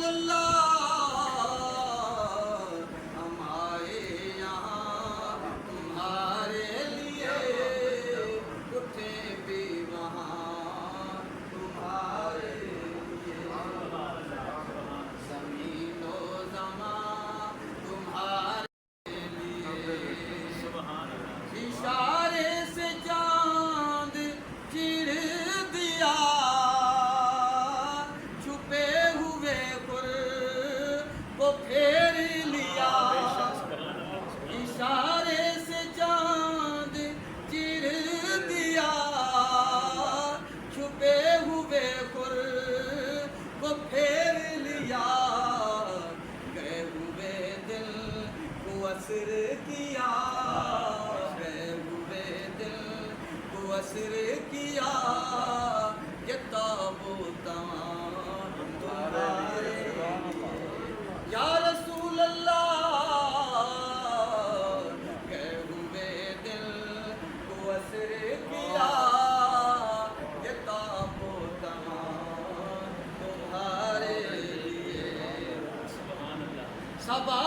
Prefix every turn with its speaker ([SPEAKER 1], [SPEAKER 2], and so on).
[SPEAKER 1] اللہ ہم آئے یہاں تمہارے لیے، اٹھے بھی وہاں تمہارے لیے، زمین و زمان تمہارے لیے، اشارے سے چاند چیر دیا، چھپے ہوئے پر کو پھیر لیا، اشارے سے چاند چیر دیا، چھپے ہوئے پر کو پھیر لیا، گئے ہوئے دل کو اسر کیا، گئے ہوئے دل کو اسر کیا، یہ تابوت تمہارے لیے، یا رسول اللہ گئے ہوئے دل کو اسر کیا، یہ تابوت تمہارے لیے، سبا